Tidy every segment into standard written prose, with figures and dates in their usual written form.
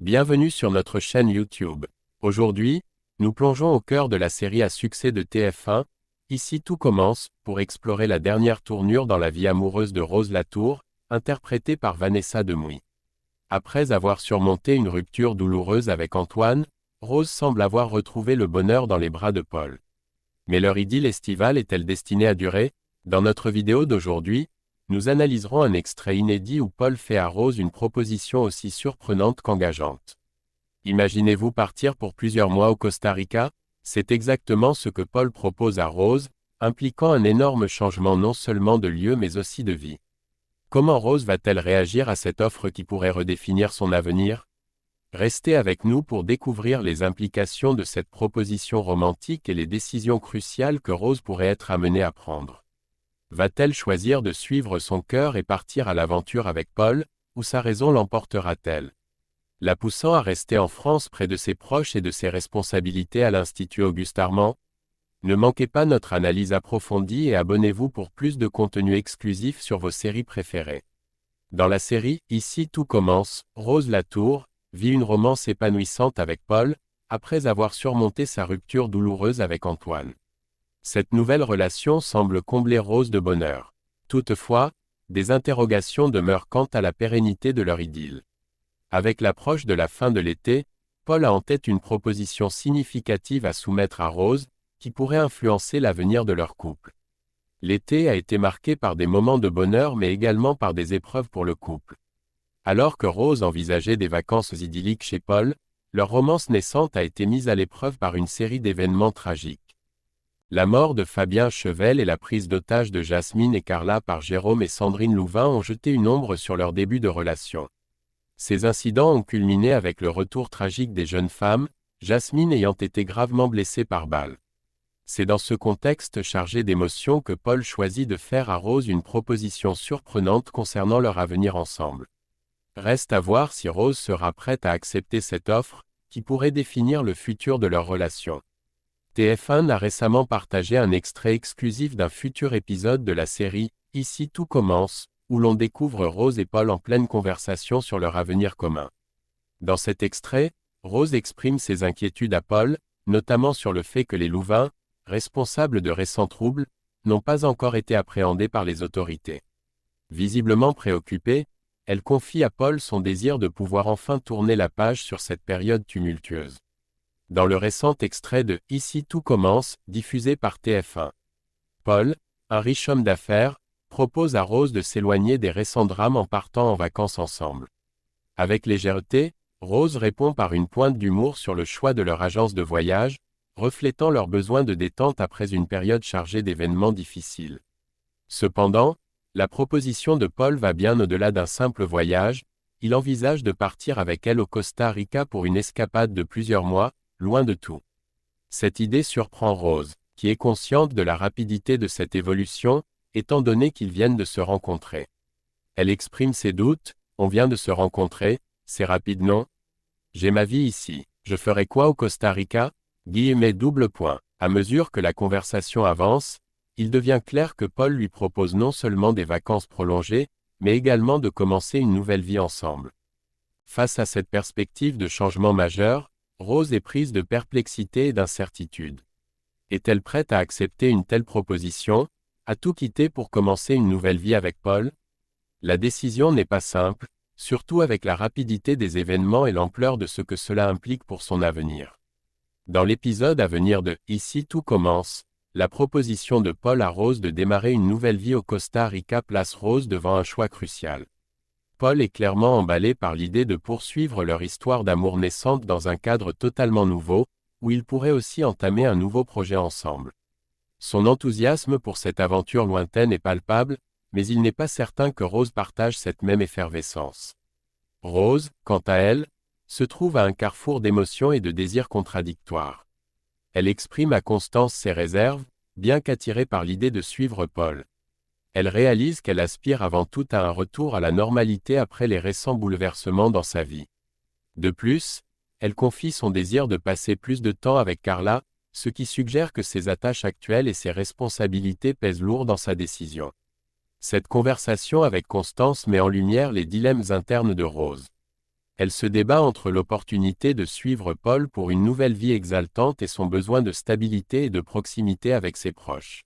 Bienvenue sur notre chaîne YouTube. Aujourd'hui, nous plongeons au cœur de la série à succès de TF1, Ici tout commence, pour explorer la dernière tournure dans la vie amoureuse de Rose Latour, interprétée par Vanessa Demouy. Après avoir surmonté une rupture douloureuse avec Antoine, Rose semble avoir retrouvé le bonheur dans les bras de Paul. Mais leur idylle estivale est-elle destinée à durer? Dans notre vidéo d'aujourd'hui, nous analyserons un extrait inédit où Paul fait à Rose une proposition aussi surprenante qu'engageante. Imaginez-vous partir pour plusieurs mois au Costa Rica? C'est exactement ce que Paul propose à Rose, impliquant un énorme changement non seulement de lieu mais aussi de vie. Comment Rose va-t-elle réagir à cette offre qui pourrait redéfinir son avenir? Restez avec nous pour découvrir les implications de cette proposition romantique et les décisions cruciales que Rose pourrait être amenée à prendre. Va-t-elle choisir de suivre son cœur et partir à l'aventure avec Paul, ou sa raison l'emportera-t-elle? La poussant à rester en France près de ses proches et de ses responsabilités à l'Institut Auguste Armand? Ne manquez pas notre analyse approfondie et abonnez-vous pour plus de contenu exclusif sur vos séries préférées. Dans la série Ici tout commence, Rose Latour vit une romance épanouissante avec Paul, après avoir surmonté sa rupture douloureuse avec Antoine. Cette nouvelle relation semble combler Rose de bonheur. Toutefois, des interrogations demeurent quant à la pérennité de leur idylle. Avec l'approche de la fin de l'été, Paul a en tête une proposition significative à soumettre à Rose, qui pourrait influencer l'avenir de leur couple. L'été a été marqué par des moments de bonheur mais également par des épreuves pour le couple. Alors que Rose envisageait des vacances idylliques chez Paul, leur romance naissante a été mise à l'épreuve par une série d'événements tragiques. La mort de Fabien Chevel et la prise d'otage de Jasmine et Carla par Jérôme et Sandrine Louvain ont jeté une ombre sur leur début de relation. Ces incidents ont culminé avec le retour tragique des jeunes femmes, Jasmine ayant été gravement blessée par balle. C'est dans ce contexte chargé d'émotions que Paul choisit de faire à Rose une proposition surprenante concernant leur avenir ensemble. Reste à voir si Rose sera prête à accepter cette offre, qui pourrait définir le futur de leur relation. TF1 a récemment partagé un extrait exclusif d'un futur épisode de la série « Ici tout commence », où l'on découvre Rose et Paul en pleine conversation sur leur avenir commun. Dans cet extrait, Rose exprime ses inquiétudes à Paul, notamment sur le fait que les Louvain, responsables de récents troubles, n'ont pas encore été appréhendés par les autorités. Visiblement préoccupée, elle confie à Paul son désir de pouvoir enfin tourner la page sur cette période tumultueuse. Dans le récent extrait de « Ici tout commence », diffusé par TF1. Paul, un riche homme d'affaires, propose à Rose de s'éloigner des récents drames en partant en vacances ensemble. Avec légèreté, Rose répond par une pointe d'humour sur le choix de leur agence de voyage, reflétant leur besoin de détente après une période chargée d'événements difficiles. Cependant, la proposition de Paul va bien au-delà d'un simple voyage, il envisage de partir avec elle au Costa Rica pour une escapade de plusieurs mois, loin de tout. Cette idée surprend Rose, qui est consciente de la rapidité de cette évolution, étant donné qu'ils viennent de se rencontrer. Elle exprime ses doutes: « On vient de se rencontrer, c'est rapide non? J'ai ma vie ici, je ferai quoi au Costa Rica? » À mesure que la conversation avance, il devient clair que Paul lui propose non seulement des vacances prolongées, mais également de commencer une nouvelle vie ensemble. Face à cette perspective de changement majeur, Rose est prise de perplexité et d'incertitude. Est-elle prête à accepter une telle proposition, à tout quitter pour commencer une nouvelle vie avec Paul? La décision n'est pas simple, surtout avec la rapidité des événements et l'ampleur de ce que cela implique pour son avenir. Dans l'épisode à venir de « Ici tout commence », la proposition de Paul à Rose de démarrer une nouvelle vie au Costa Rica place Rose devant un choix crucial. Paul est clairement emballé par l'idée de poursuivre leur histoire d'amour naissante dans un cadre totalement nouveau, où ils pourraient aussi entamer un nouveau projet ensemble. Son enthousiasme pour cette aventure lointaine est palpable, mais il n'est pas certain que Rose partage cette même effervescence. Rose, quant à elle, se trouve à un carrefour d'émotions et de désirs contradictoires. Elle exprime à Constance ses réserves, bien qu'attirée par l'idée de suivre Paul. Elle réalise qu'elle aspire avant tout à un retour à la normalité après les récents bouleversements dans sa vie. De plus, elle confie son désir de passer plus de temps avec Carla, ce qui suggère que ses attaches actuelles et ses responsabilités pèsent lourd dans sa décision. Cette conversation avec Constance met en lumière les dilemmes internes de Rose. Elle se débat entre l'opportunité de suivre Paul pour une nouvelle vie exaltante et son besoin de stabilité et de proximité avec ses proches.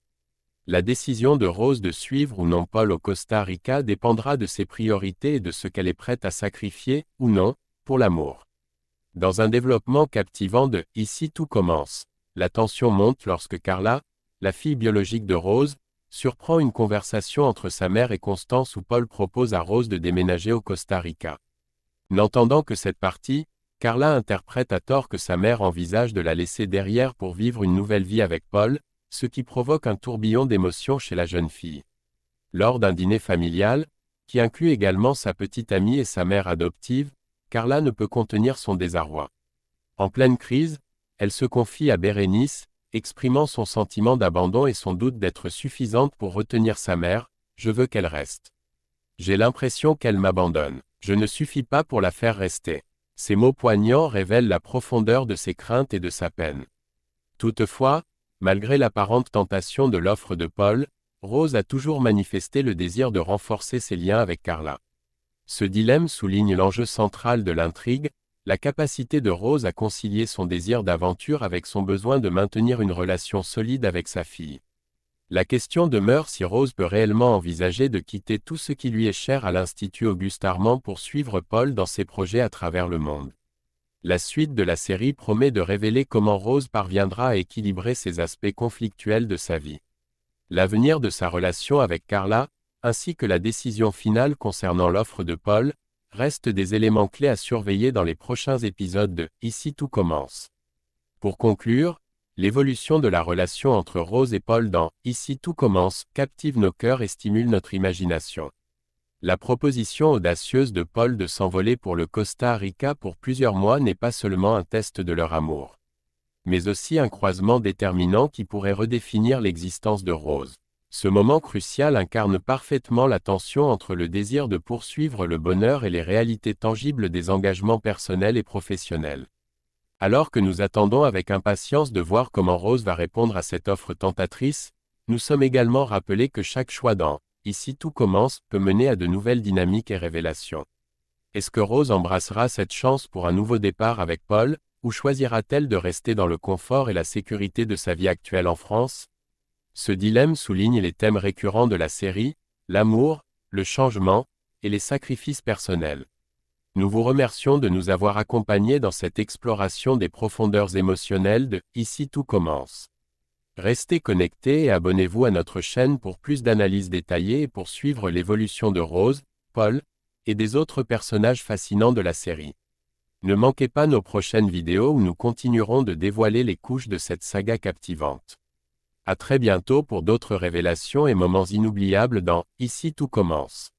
La décision de Rose de suivre ou non Paul au Costa Rica dépendra de ses priorités et de ce qu'elle est prête à sacrifier, ou non, pour l'amour. Dans un développement captivant de « Ici tout commence », la tension monte lorsque Carla, la fille biologique de Rose, surprend une conversation entre sa mère et Constance où Paul propose à Rose de déménager au Costa Rica. N'entendant que cette partie, Carla interprète à tort que sa mère envisage de la laisser derrière pour vivre une nouvelle vie avec Paul, ce qui provoque un tourbillon d'émotions chez la jeune fille. Lors d'un dîner familial, qui inclut également sa petite amie et sa mère adoptive, Carla ne peut contenir son désarroi. En pleine crise, elle se confie à Bérénice, exprimant son sentiment d'abandon et son doute d'être suffisante pour retenir sa mère. « Je veux qu'elle reste. J'ai l'impression qu'elle m'abandonne. Je ne suffis pas pour la faire rester. » Ces mots poignants révèlent la profondeur de ses craintes et de sa peine. Toutefois, malgré l'apparente tentation de l'offre de Paul, Rose a toujours manifesté le désir de renforcer ses liens avec Carla. Ce dilemme souligne l'enjeu central de l'intrigue, la capacité de Rose à concilier son désir d'aventure avec son besoin de maintenir une relation solide avec sa fille. La question demeure si Rose peut réellement envisager de quitter tout ce qui lui est cher à l'Institut Auguste Armand pour suivre Paul dans ses projets à travers le monde. La suite de la série promet de révéler comment Rose parviendra à équilibrer ces aspects conflictuels de sa vie. L'avenir de sa relation avec Carla, ainsi que la décision finale concernant l'offre de Paul, restent des éléments clés à surveiller dans les prochains épisodes de « Ici tout commence ». Pour conclure, l'évolution de la relation entre Rose et Paul dans « Ici tout commence » captive nos cœurs et stimule notre imagination. La proposition audacieuse de Paul de s'envoler pour le Costa Rica pour plusieurs mois n'est pas seulement un test de leur amour, mais aussi un croisement déterminant qui pourrait redéfinir l'existence de Rose. Ce moment crucial incarne parfaitement la tension entre le désir de poursuivre le bonheur et les réalités tangibles des engagements personnels et professionnels. Alors que nous attendons avec impatience de voir comment Rose va répondre à cette offre tentatrice, nous sommes également rappelés que chaque choix dans « Ici tout commence » peut mener à de nouvelles dynamiques et révélations. Est-ce que Rose embrassera cette chance pour un nouveau départ avec Paul, ou choisira-t-elle de rester dans le confort et la sécurité de sa vie actuelle en France? Ce dilemme souligne les thèmes récurrents de la série, l'amour, le changement, et les sacrifices personnels. Nous vous remercions de nous avoir accompagnés dans cette exploration des profondeurs émotionnelles de « Ici tout commence ». Restez connectés et abonnez-vous à notre chaîne pour plus d'analyses détaillées et pour suivre l'évolution de Rose, Paul, et des autres personnages fascinants de la série. Ne manquez pas nos prochaines vidéos où nous continuerons de dévoiler les couches de cette saga captivante. À très bientôt pour d'autres révélations et moments inoubliables dans « Ici tout commence ».